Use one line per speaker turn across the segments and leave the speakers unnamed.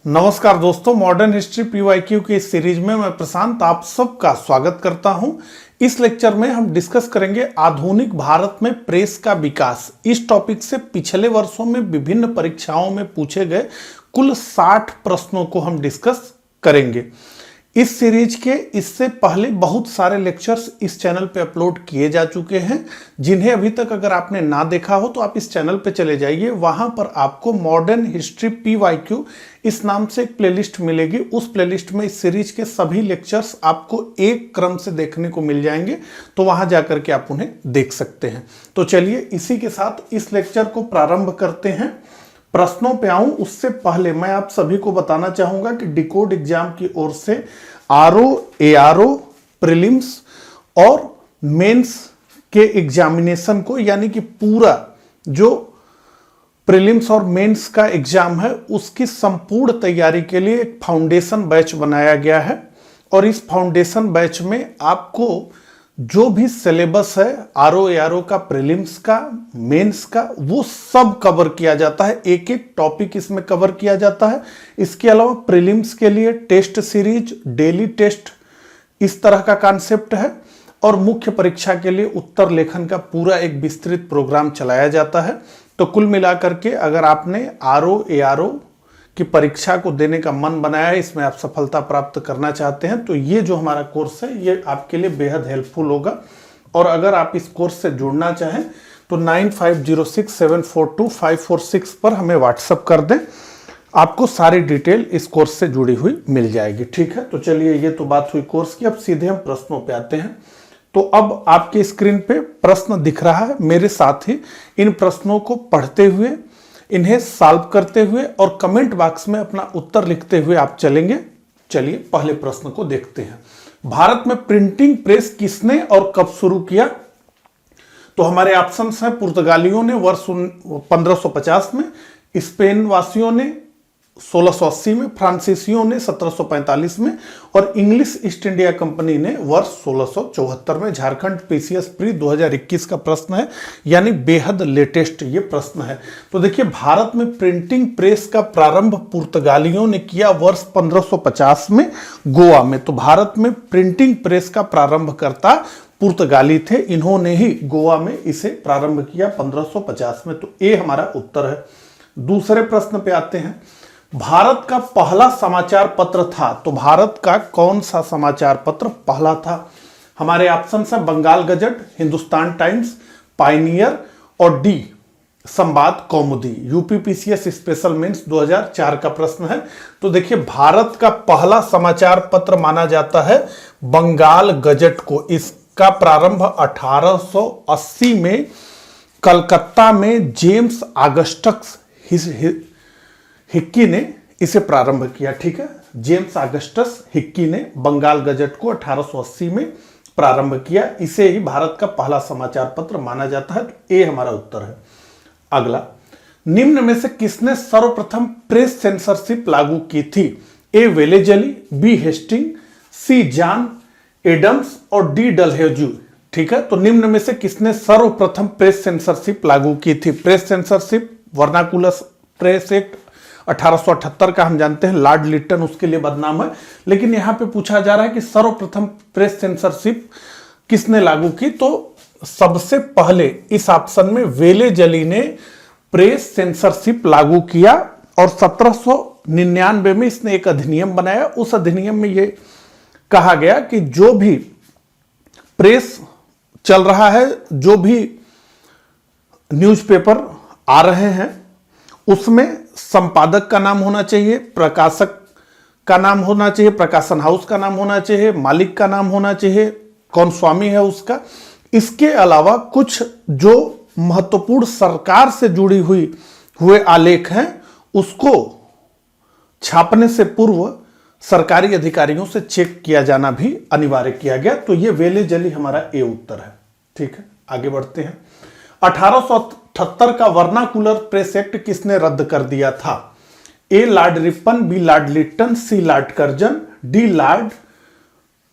नमस्कार दोस्तों, modern history PYQ की इस सीरीज में मैं प्रशांत आप सबका स्वागत करता हूं। इस लेक्चर में हम डिस्कस करेंगे आधुनिक भारत में प्रेस का विकास। इस टॉपिक से पिछले वर्षों में विभिन्न परीक्षाओं में पूछे गए कुल 60 प्रश्नों को हम डिस्कस करेंगे। इस सीरीज के इससे पहले बहुत सारे लेक्चर्स इस चैनल पे अपलोड किए जा चुके हैं, जिन्हें अभी तक अगर आपने ना देखा हो तो आप इस चैनल पे चले जाइए। वहां पर आपको मॉडर्न हिस्ट्री पीवाईक्यू इस नाम से एक प्लेलिस्ट मिलेगी। उस प्लेलिस्ट में इस सीरीज के सभी लेक्चर्स आपको एक क्रम से देखने को मिल जाएंगे, तो वहां जाकर के आप उन्हें देख सकते हैं। तो चलिए इसी के साथ इस लेक्चर को प्रारंभ करते हैं। प्रश्नों पे आऊं उससे पहले मैं आप सभी को बताना चाहूंगा कि डिकोड एग्जाम की ओर से आरओ, एआरओ, प्रीलिम्स और मेंस के एग्जामिनेशन को, यानी कि पूरा जो प्रीलिम्स और मेंस का एग्जाम है उसकी संपूर्ण तैयारी के लिए एक फाउंडेशन बैच बनाया गया है। और इस फाउंडेशन बैच में आपको जो भी सिलेबस है आरओ, एआरओ का, प्रीलिम्स का, मेंस का, वो सब कवर किया जाता है। एक एक टॉपिक इसमें कवर किया जाता है। इसके अलावा प्रीलिम्स के लिए टेस्ट सीरीज, डेली टेस्ट, इस तरह का कॉन्सेप्ट है। और मुख्य परीक्षा के लिए उत्तर लेखन का पूरा एक विस्तृत प्रोग्राम चलाया जाता है। तो कुल मिलाकर के अगर आपने आरओ, एआरओ की परीक्षा को देने का मन बनाया है, इसमें आप सफलता प्राप्त करना चाहते हैं, तो ये जो हमारा कोर्स है ये आपके लिए बेहद हेल्पफुल होगा। और अगर आप इस कोर्स से जुड़ना चाहें तो 9506742546 पर हमें व्हाट्सएप कर दें, आपको सारी डिटेल इस कोर्स से जुड़ी हुई मिल जाएगी। ठीक है, तो चलिए ये तो बात हुई कोर्स की। अब सीधे हम प्रश्नों पे आते हैं। तो अब आपके स्क्रीन पे प्रश्न दिख रहा है, मेरे साथ ही इन प्रश्नों को पढ़ते हुए, इन्हें सॉल्व करते हुए और कमेंट बॉक्स में अपना उत्तर लिखते हुए आप चलेंगे। चलिए पहले प्रश्न को देखते हैं। भारत में प्रिंटिंग प्रेस किसने और कब शुरू किया? तो हमारे ऑप्शंस हैं, पुर्तगालियों ने वर्ष 1550 में, स्पेन वासियों ने 1680 में, फ्रांसीसियों ने 1745 में और इंग्लिश ईस्ट इंडिया कंपनी ने वर्ष 1674 में। झारखंड पीसीएस प्री 2021 का प्रश्न है, यानी बेहद लेटेस्ट ये प्रश्न है। तो देखिए, भारत में प्रिंटिंग प्रेस का प्रारंभ पुर्तगालियों ने किया वर्ष 1550 में गोवा में। तो भारत में प्रिंटिंग प्रेस का प्रारंभकर्ता पुर्तगाली थे, इन्होंने ही गोवा में इसे प्रारंभ किया 1550 में। तो ये हमारा उत्तर है। दूसरे प्रश्न पे आते हैं। भारत का पहला समाचार पत्र था, तो भारत का कौन सा समाचार पत्र पहला था? हमारे ऑप्शन है Bengal Gazette, Hindustan Times, Pioneer और डी Sambad Kaumudi. UPPCS special mains 2004 का प्रश्न है। तो देखिए, भारत का पहला समाचार पत्र माना जाता है बंगाल गजट को। इसका प्रारंभ 1880 में कलकत्ता में जेम्स ऑगस्टस हिक्की ने इसे प्रारंभ किया। ठीक है, जेम्स ऑगस्टस हिक्की ने बंगाल गजट को 1880 में प्रारंभ किया। इसे ही भारत का पहला समाचार पत्र माना जाता है। तो ये हमारा उत्तर है। अगला, निम्न में से किसने सर्वप्रथम प्रेस सेंसरशिप लागू की थी? ए वेलेजली, बी हेस्टिंग, सी जॉन एडम्स और डी डलहौजी। ठीक है, तो निम्न में से किसने सर्वप्रथम प्रेस सेंसरशिप लागू की थी? Press censorship, vernacular press act 1878 का हम जानते हैं, लॉर्ड लिटन उसके लिए बदनाम है। लेकिन यहां पे पूछा जा रहा है कि सर्वप्रथम प्रेस सेंसरशिप किसने लागू की? तो सबसे पहले इस ऑप्शन में वेलेजली ने प्रेस सेंसरशिप लागू किया और 1799 में इसने एक अधिनियम बनाया। उस अधिनियम में यह कहा गया कि जो भी प्रेस चल रहा है, जो भी न्यूज़पेपर आ रहे हैं, उसमें संपादक का नाम होना चाहिए, प्रकाशक का नाम होना चाहिए, प्रकाशन हाउस का नाम होना चाहिए, मालिक का नाम होना चाहिए, कौन स्वामी है उसका। इसके अलावा कुछ जो महत्वपूर्ण सरकार से जुड़ी हुए आलेख हैं, उसको छापने से पूर्व सरकारी अधिकारियों से चेक किया जाना भी अनिवार्य किया गया। तो ये वेलेजली हमारा ए उत्तर है। ठीक है, आगे बढ़ते हैं। 1878 का वर्नाकुलर प्रेस एक्ट किसने रद्द कर दिया था? A Lord Ripon, B Lord Lytton, C Lord Curzon, D Lord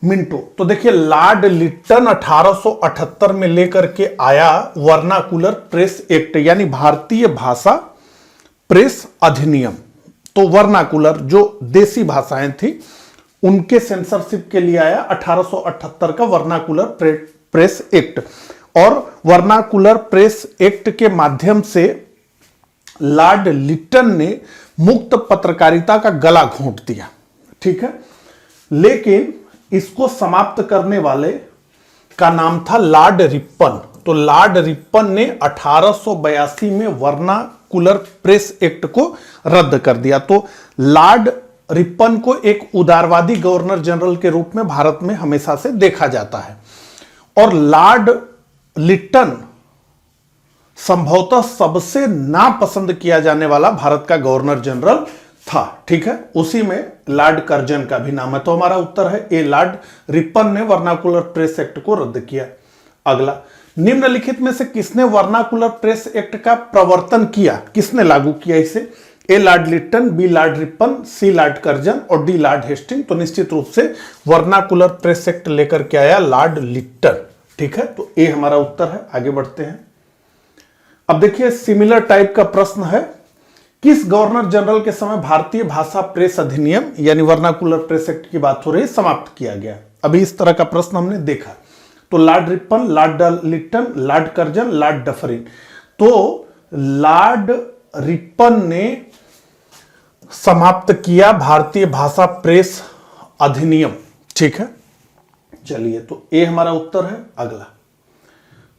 Minto. तो देखिए, लॉर्ड लिटन 1878 में लेकर के आया वर्नाकुलर प्रेस एक्ट, यानी भारतीय भाषा प्रेस अधिनियम। तो वर्नाकुलर जो देसी भाषाएं थी उनके सेंसरशिप के लिए आया 1878 का वर्नाकुलर प्रेस एक्ट। और वर्नाकुलर प्रेस एक्ट के माध्यम से लॉर्ड लिट्टन ने मुक्त पत्रकारिता का गला घोंट दिया, ठीक है। लेकिन इसको समाप्त करने वाले का नाम था लॉर्ड रिपन। तो लॉर्ड रिपन ने 1882 में वर्नाकुलर प्रेस एक्ट को रद्द कर दिया। तो लॉर्ड रिपन को एक उदारवादी गवर्नर जनरल के रूप में भारत में हमेशा से देखा जाता है। और लॉर्ड लिट्टन संभवतः सबसे नापसंद किया जाने वाला भारत का गवर्नर जनरल था, ठीक है। उसी में लॉर्ड कर्जन का भी नाम है। तो हमारा उत्तर है ए, लॉर्ड रिपन ने वर्नाकुलर प्रेस एक्ट को रद्द किया। अगला, निम्नलिखित में से किसने वर्नाकुलर प्रेस एक्ट का प्रवर्तन किया, किसने लागू किया इसे? A Lord Lytton, B Lord Ripon, C Lord Curzon और डी लॉर्ड हेस्टिंग। तो निश्चित रूप से वर्नाकुलर प्रेस एक्ट लेकर के आया लॉर्ड लिट्टन, ठीक है। तो ए हमारा उत्तर है। आगे बढ़ते हैं। अब देखिए सिमिलर टाइप का प्रश्न है, किस गवर्नर जनरल के समय भारतीय भाषा प्रेस अधिनियम यानी वर्नाकुलर प्रेस एक्ट की बात हो रही है समाप्त किया गया? अभी इस तरह का प्रश्न हमने देखा। तो Lord Ripon, Lord Lytton, Lord Curzon, Lord Dufferin. तो लॉर्ड रिपन ने समाप्त किया भारतीय भाषा प्रेस अधिनियम, ठीक है। चलिए, तो ए हमारा उत्तर है। अगला,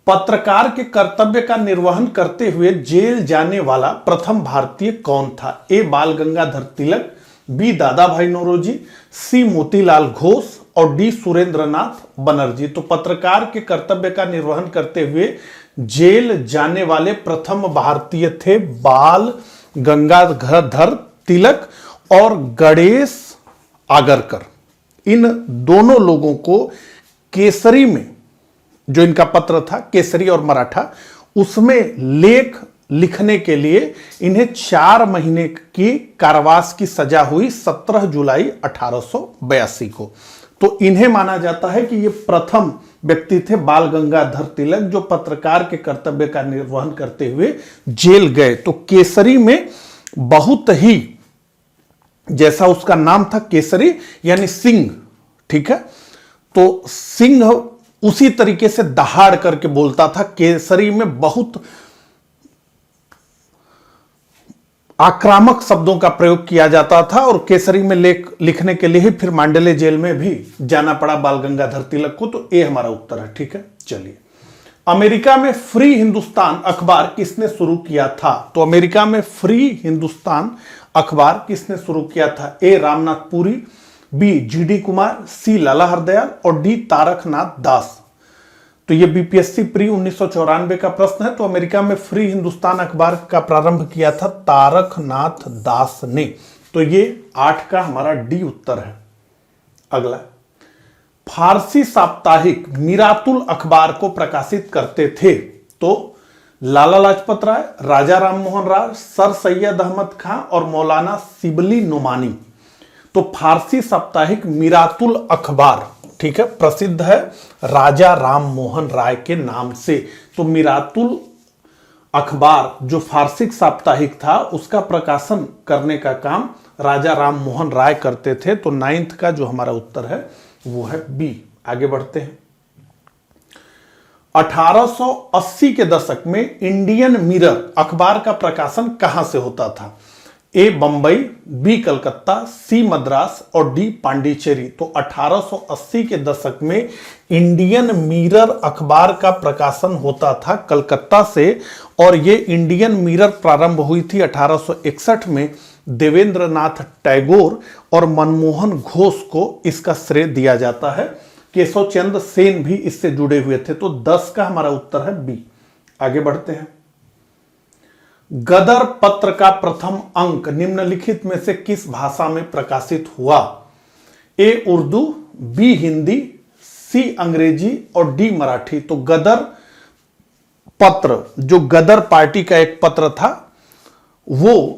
पत्रकार के कर्तव्य का निर्वहन करते हुए जेल जाने वाला प्रथम भारतीय कौन था? ए बाल गंगाधर तिलक, बी दादा भाई नौरोजी, सी मोतीलाल घोष और डी सुरेंद्रनाथ बनर्जी। तो पत्रकार के कर्तव्य का निर्वहन करते हुए जेल जाने वाले प्रथम भारतीय थे बाल गंगाधर तिलक और गणेश आगरकर। इन दोनों लोगों को केसरी में, जो इनका पत्र था केसरी और मराठा, उसमें लेख लिखने के लिए इन्हें 4 महीने की कारावास की सजा हुई 17 जुलाई 1882 को। तो इन्हें माना जाता है कि ये प्रथम व्यक्ति थे बाल गंगाधर तिलक जो पत्रकार के कर्तव्य का निर्वहन करते हुए जेल गए। तो केसरी में बहुत ही, जैसा उसका नाम था केसरी यानी सिंह, ठीक है। तो सिंह उसी तरीके से दहाड़ करके बोलता था। केसरी में बहुत आक्रामक शब्दों का प्रयोग किया जाता था और केसरी में लेख लिखने के लिए ही फिर मांडले जेल में भी जाना पड़ा बाल गंगाधर तिलक को। तो ए हमारा उत्तर है, ठीक है। चलिए, अमेरिका में फ्री हिंदुस्तान अखबार किसने शुरू किया था? तो अमेरिका में फ्री हिंदुस्तान अखबार किसने शुरू किया था? ए रामनाथ पुरी, बी जीडी कुमार, सी लाला हरदयाल और डी तारकनाथ दास। तो ये बीपीएससी प्री 1994 का प्रश्न है। तो अमेरिका में फ्री हिंदुस्तान अखबार का प्रारंभ किया था तारकनाथ दास ने। तो ये 8 का हमारा डी उत्तर है। अगला, फारसी साप्ताहिक मिरातुल अखबार को प्रकाशित करते थे? तो लाला लाजपत राय, राजा राम मोहन राय, सर सैयद अहमद खां और मौलाना शिबली नोमानी। तो फारसी साप्ताहिक मिरातुल अखबार, ठीक है, प्रसिद्ध है राजा राम मोहन राय के नाम से। तो मिरातुल अखबार जो फारसी साप्ताहिक था उसका प्रकाशन करने का काम राजा राम मोहन राय करते थे। तो 9th का जो हमारा उत्तर है वो है बी। आगे बढ़ते हैं। 1880 के दशक में इंडियन मिरर अखबार का प्रकाशन कहां से होता था? ए बंबई, बी कलकत्ता, सी मद्रास और डी पांडिचेरी। तो 1880 के दशक में इंडियन मिरर अखबार का प्रकाशन होता था कलकत्ता से और ये इंडियन मिरर प्रारंभ हुई थी 1861 में। देवेंद्रनाथ टैगोर और मनमोहन घोष को इसका श्रेय दिया जाता है। केशव चंद्र सेन भी इससे जुड़े हुए थे। तो 10 का हमारा उत्तर है बी। आगे बढ़ते हैं। गदर पत्र का प्रथम अंक निम्नलिखित में से किस भाषा में प्रकाशित हुआ? ए उर्दू, बी हिंदी, सी अंग्रेजी और डी मराठी। तो गदर पत्र, जो गदर पार्टी का एक पत्र था, वो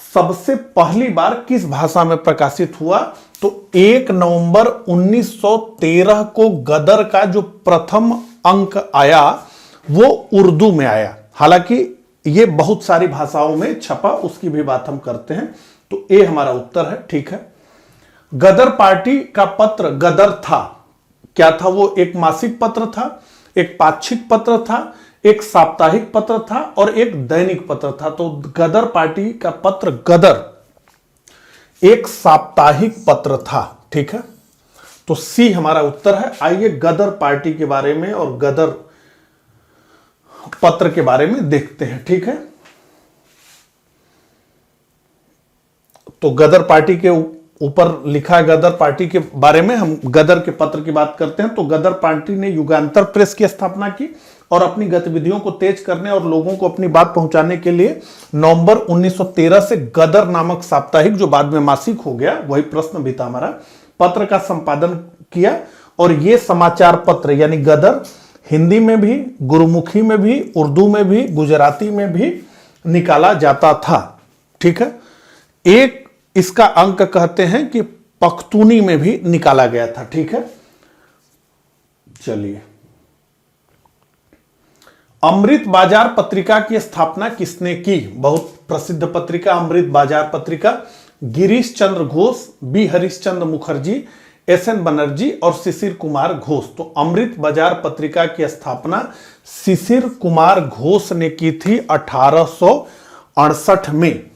सबसे पहली बार किस भाषा में प्रकाशित हुआ? तो 1 नवंबर 1913 को गदर का जो प्रथम अंक आया वो उर्दू में आया। हालांकि ये बहुत सारी भाषाओं में छपा, उसकी भी बात हम करते हैं। तो ए हमारा उत्तर है। ठीक है। गदर पार्टी का पत्र गदर था, क्या था वो? एक मासिक पत्र था, एक पाक्षिक पत्र था, एक साप्ताहिक पत्र था और एक दैनिक पत्र था। तो गदर पार्टी का पत्र गदर एक साप्ताहिक पत्र था। ठीक है। तो सी हमारा उत्तर है। आइए गदर पार्टी के बारे में और गदर पत्र के बारे में देखते हैं। ठीक है। तो गदर पार्टी के ऊपर लिखा है, गदर पार्टी के बारे में हम गदर के पत्र की बात करते हैं। तो गदर पार्टी ने युगांतर प्रेस की स्थापना की और अपनी गतिविधियों को तेज करने और लोगों को अपनी बात पहुंचाने के लिए नवंबर 1913 से गदर नामक साप्ताहिक, जो बाद में मासिक हो गया, वही प्रश्न भी था हमारा, पत्र का संपादन किया। और यह समाचार पत्र यानी गदर हिंदी में भी, गुरुमुखी में भी, उर्दू में भी, गुजराती में भी निकाला जाता था। ठीक है। एक इसका अंक कहते हैं कि पख्तूनी में भी निकाला गया था। ठीक है। चलिए, अमृत बाजार पत्रिका की स्थापना किसने की? बहुत प्रसिद्ध पत्रिका Amrita Bazar Patrika. Girish Chandra Ghosh, B Harishchandra Mukherjee, S N Banerjee और शिशिर कुमार घोष। तो अमृत बाजार पत्रिका की स्थापना शिशिर कुमार घोष ने की थी 1868 में।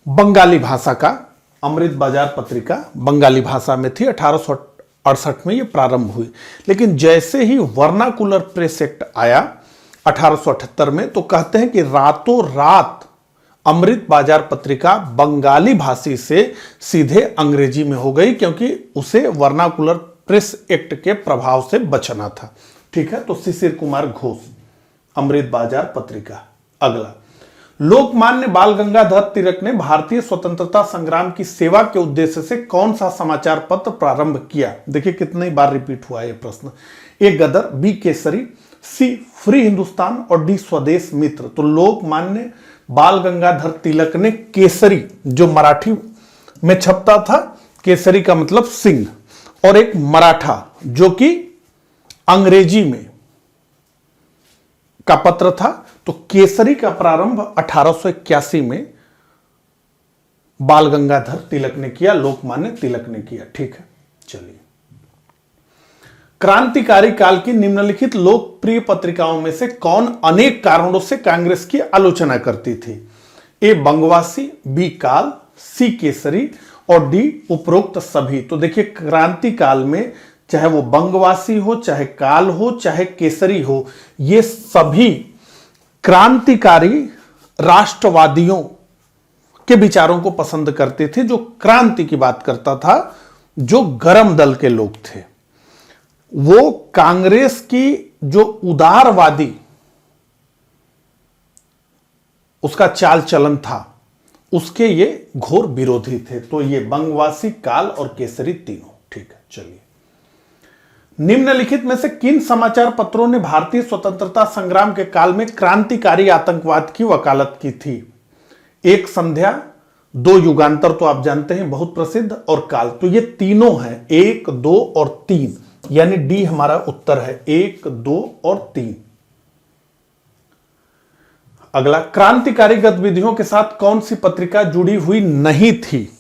बंगाली भाषा का अमृत बाजार पत्रिका बंगाली भाषा में थी। 1868 में यह प्रारंभ हुई। लेकिन जैसे ही वर्नाकुलर प्रेस एक्ट आया 1878 में, तो कहते हैं कि रातों रात अमृत बाजार पत्रिका बंगाली भाषी से सीधे अंग्रेजी में हो गई, क्योंकि उसे वर्नाकुलर प्रेस एक्ट के प्रभाव से बचना था। ठीक है। तो शिशिर कुमार घोष, अमृत बाजार पत्रिका। अगला, लोकमान्य बाल गंगाधर तिलक ने भारतीय स्वतंत्रता संग्राम की सेवा के उद्देश्य से कौन सा समाचार पत्र प्रारंभ किया? देखिए कितनी बार रिपीट हुआ यह प्रश्न। ए गदर, बी केसरी, सी फ्री हिंदुस्तान और डी स्वदेश मित्र। तो लोकमान्य बाल गंगाधर तिलक ने केसरी, जो मराठी में छपता था, केसरी का मतलब सिंह, और एक मराठा जो कि अंग्रेजी में का पत्र था। तो केसरी का प्रारंभ 1881 में बाल गंगाधर तिलक ने किया, लोकमान्य तिलक ने किया। ठीक है। चलिए, क्रांतिकारी काल की निम्नलिखित लोकप्रिय पत्रिकाओं में से कौन अनेक कारणों से कांग्रेस की आलोचना करती थी? ए बंगवासी, बी काल, सी केसरी और डी उपरोक्त सभी। तो देखिए, क्रांति काल में चाहे वो बंगवासी हो, चाहे काल हो, चाहे केसरी हो, ये सभी क्रांतिकारी राष्ट्रवादियों के विचारों को पसंद करते थे। जो क्रांति की बात करता था, जो गरम दल के लोग थे, वो कांग्रेस की जो उदारवादी उसका चाल चलन था, उसके ये घोर विरोधी थे। तो ये बंगवासी, काल और केसरी तीनों। ठीक है। चलिए, निम्नलिखित में से किन समाचार पत्रों ने भारतीय स्वतंत्रता संग्राम के काल में क्रांतिकारी आतंकवाद की वकालत की थी? एक संध्या, दो युगांतर तो आप जानते हैं बहुत प्रसिद्ध, और काल। तो ये तीनों हैं, 1, 2 और 3, यानी डी हमारा उत्तर है, 1, 2 और 3। अगला, क्रांतिकारी गतिविधियों के साथ कौन सी पत्रिका जुड़ी हुई नहीं थी?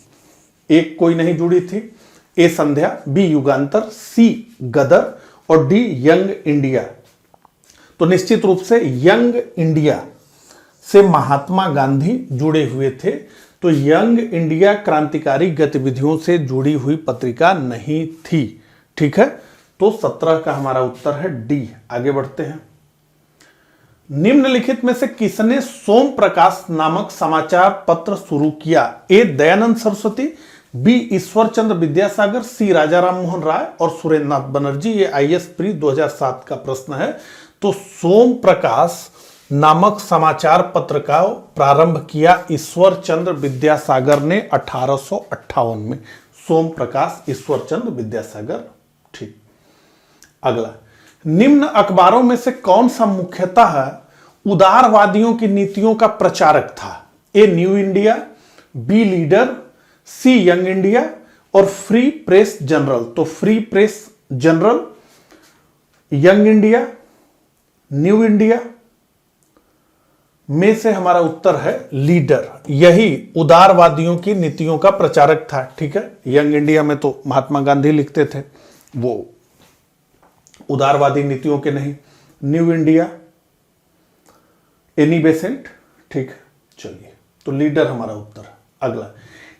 एक कोई नहीं जुड़ी थी। ए संध्या, बी युगांतर, सी गदर और डी यंग इंडिया। तो निश्चित रूप से यंग इंडिया से महात्मा गांधी जुड़े हुए थे। तो यंग इंडिया क्रांतिकारी गतिविधियों से जुड़ी हुई पत्रिका नहीं थी। ठीक है। तो 17 का हमारा उत्तर है डी। आगे बढ़ते हैं। निम्नलिखित में से किसने सोम प्रकाश नामक समाचार पत्र शुरू किया? ए दयानंद सरस्वती, बी ईश्वर चंद्र विद्यासागर, सी राजा राम मोहन राय और सुरेंद्र नाथ बनर्जी। ये आईएएस प्री 2007 का प्रश्न है। तो सोम प्रकाश नामक समाचार पत्र का प्रारंभ किया ईश्वर चंद्र विद्यासागर ने 1858 में। सोम प्रकाश, ईश्वर चंद्र विद्यासागर। ठीक। अगला, निम्न अखबारों में से कौन सा मुख्यतः उदारवादियों की नीतियों का प्रचारक था? A New India, B Leader, C Young India और फ्री प्रेस जनरल। तो Free Press Journal, Young India, New India में से हमारा उत्तर है लीडर। यही उदारवादियों की नीतियों का प्रचारक था। ठीक है, यंग इंडिया में तो महात्मा गांधी लिखते थे, वो उदारवादी नीतियों के नहीं। New India Annie Besant. ठीक है, चलिए, तो लीडर हमारा उत्तर है। अगला,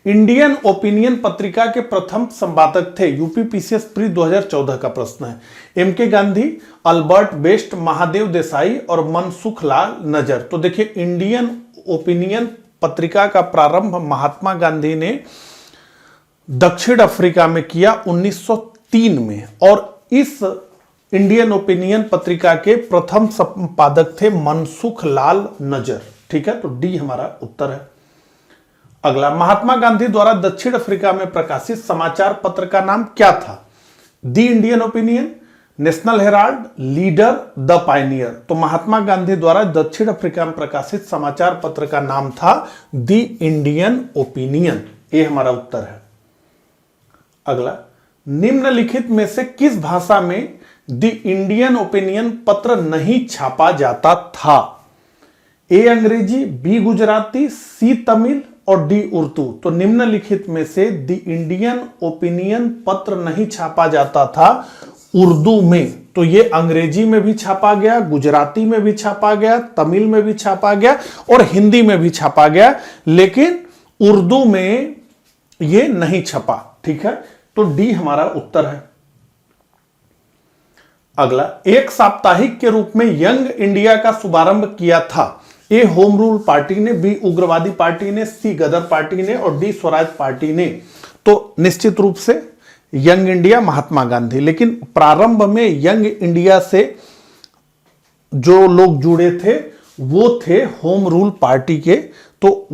इंडियन ओपिनियन पत्रिका के प्रथम संपादक थे। यूपीपीसीएस प्री 2014 का प्रश्न है। MK Gandhi, Albert West, Mahadev Desai और मनसुख लाल नजर। तो देखिए, इंडियन ओपिनियन पत्रिका का प्रारंभ महात्मा गांधी ने दक्षिण अफ्रीका में किया 1903 में, और इस इंडियन ओपिनियन पत्रिका के प्रथम संपादक थे मनसुख लाल नजर। ठीक है, तो डी हमारा उत्तर है। अगला, महात्मा गांधी द्वारा दक्षिण अफ्रीका में प्रकाशित समाचार पत्र का नाम क्या था? The Indian Opinion, National Herald, Leader, the Pioneer. तो महात्मा गांधी द्वारा दक्षिण अफ्रीका में प्रकाशित समाचार पत्र का नाम था दी इंडियन ओपिनियन। ये हमारा उत्तर है। अगला, निम्नलिखित में से किस भाषा में द इंडियन ओपिनियन पत्र नहीं छापा जाता था? ए अंग्रेजी, बी गुजराती, सी तमिल और डी उर्दू। तो निम्नलिखित में से द इंडियन ओपिनियन पत्र नहीं छापा जाता था उर्दू में। तो ये अंग्रेजी में भी छापा गया, गुजराती में भी छापा गया, तमिल में भी छापा गया और हिंदी में भी छापा गया, लेकिन उर्दू में ये नहीं छपा। ठीक है, तो डी हमारा उत्तर है। अगला, एक साप्ताहिक के रूप में यंग इंडिया का शुभारंभ किया था। ए होम रूल पार्टी ने, बी उग्रवादी पार्टी ने, सी गदर पार्टी ने और डी स्वराज पार्टी ने। तो निश्चित रूप से यंग इंडिया महात्मा गांधी, लेकिन प्रारंभ में यंग इंडिया से जो लोग जुड़े थे वो थे होम रूल पार्टी के, तो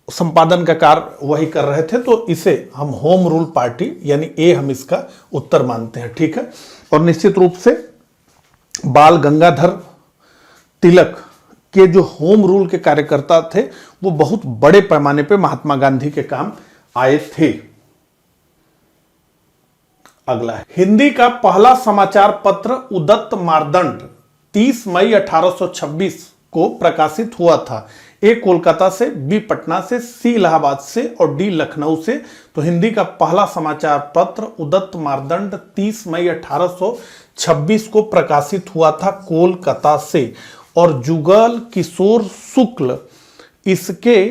संपादन का कार्य वही कर रहे थे, तो इसे हम होम रूल पार्टी यानी ए हम इसका उत्तर मानते हैं। ठीक है, और निश्चित रूप से बाल गंगाधर तिलक के जो होम रूल के कार्यकर्ता थे वो बहुत बड़े पैमाने पे महात्मा गांधी के काम आए थे। अगला, हिंदी का पहला समाचार पत्र उदत्त मार्दंड 30 मई 1826 को प्रकाशित हुआ था। ए कोलकाता से, बी पटना से, सी इलाहाबाद से और डी लखनऊ से। तो हिंदी का पहला समाचार पत्र उदत्त मार्दंड 30 मई 1826 को प्रकाशित हुआ था कोलकाता से, और जुगल किशोर शुक्ल इसके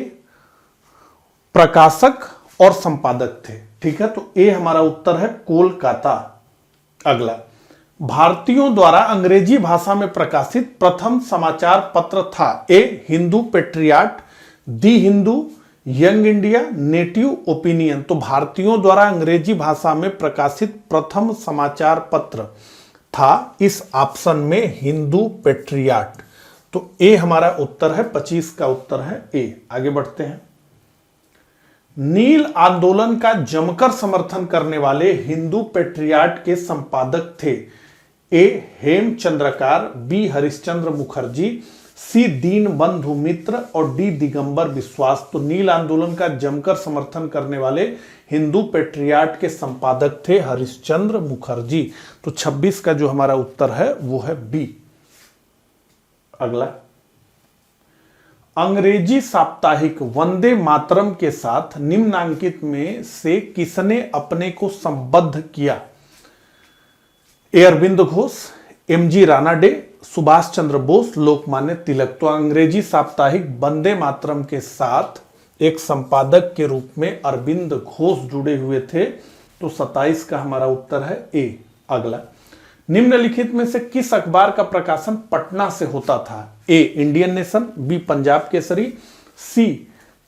प्रकाशक और संपादक थे। ठीक है, तो ए हमारा उत्तर है कोलकाता। अगला, भारतीयों द्वारा अंग्रेजी भाषा में प्रकाशित प्रथम समाचार पत्र था। A Hindu Patriot, the Hindu, Young India, Native Opinion. तो भारतीयों द्वारा अंग्रेजी भाषा में प्रकाशित प्रथम समाचार पत्र था इस ऑप्शन में हिंदू पेट्रियाट। तो ए हमारा उत्तर है, 25 का उत्तर है ए। आगे बढ़ते हैं। नील आंदोलन का जमकर समर्थन करने वाले हिंदू पेट्रियाट के संपादक थे। ए हेम चंद्रकार, बी हरिश्चंद्र मुखर्जी, सी दीन बंधु मित्र और डी दिगंबर विश्वास। तो नील आंदोलन का जमकर समर्थन करने वाले हिंदू पेट्रियाट के संपादक थे हरिश्चंद्र मुखर्जी। तो 26 का जो हमारा उत्तर है वो है बी। अगला, अंग्रेजी साप्ताहिक वंदे मातरम के साथ निम्नांकित में से किसने अपने को संबद्ध किया? ए अरविंद घोष, एमजी रानाडे, सुभाष चंद्र बोस, लोकमान्य तिलक। तो अंग्रेजी साप्ताहिक वंदे मातरम के साथ एक संपादक के रूप में अरविंद घोष जुड़े हुए थे। तो 27 का हमारा उत्तर है ए। अगला, निम्नलिखित में से किस अखबार का प्रकाशन पटना से होता था? A Indian Nation, B Punjab Kesari, C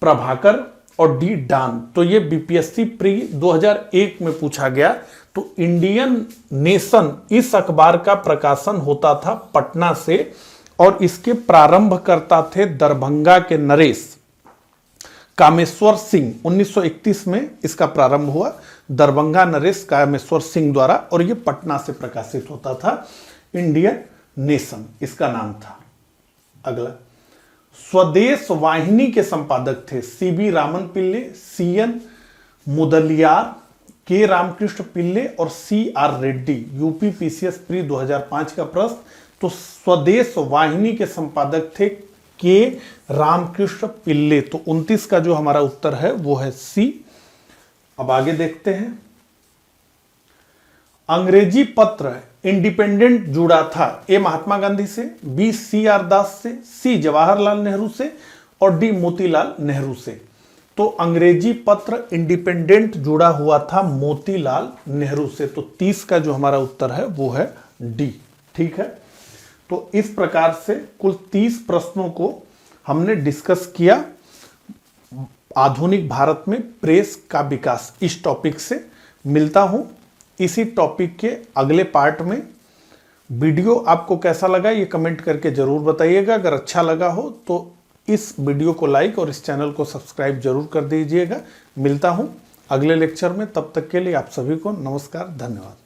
Prabhakar और डी डान। तो ये बीपीएससी प्री 2001 में पूछा गया। तो इंडियन नेशन इस अखबार का प्रकाशन होता था पटना से, और इसके प्रारंभकर्ता थे दरभंगा के नरेश कामेश्वर सिंह। 1931 में इसका प्रारंभ हुआ, दरभंगा नरेश कामेश्वर सिंह द्वारा, और यह पटना से प्रकाशित होता था। इंडियन नेशन इसका नाम था। अगला, स्वदेश वाहिनी के संपादक थे CB Raman Pillai, CN Mudaliar, K Ramakrishna Pillai और C R Reddy. UPPCS pre 2005 का प्रश्न। तो स्वदेश वाहिनी के संपादक थे के रामकृष्ण पिल्ले। तो 29 का जो हमारा उत्तर है वो है सी। अब आगे देखते हैं। अंग्रेजी पत्र इंडिपेंडेंट जुड़ा था ए महात्मा गांधी से, बी सी आर दास से, सी जवाहरलाल नेहरू से और डी मोतीलाल नेहरू से। तो अंग्रेजी पत्र इंडिपेंडेंट जुड़ा हुआ था मोतीलाल नेहरू से। तो 30 का जो हमारा उत्तर है वो है डी। ठीक है, तो इस प्रकार से कुल 30 प्रश्नों को हमने डिस्कस किया आधुनिक भारत में प्रेस का विकास इस टॉपिक से। मिलता हूं इसी टॉपिक के अगले पार्ट में। वीडियो आपको कैसा लगा ये कमेंट करके जरूर बताइएगा। अगर अच्छा लगा हो तो इस वीडियो को लाइक और इस चैनल को सब्सक्राइब जरूर कर दीजिएगा। मिलता हूं अगले लेक्चर में, तब तक के लिए आप सभी को नमस्कार, धन्यवाद।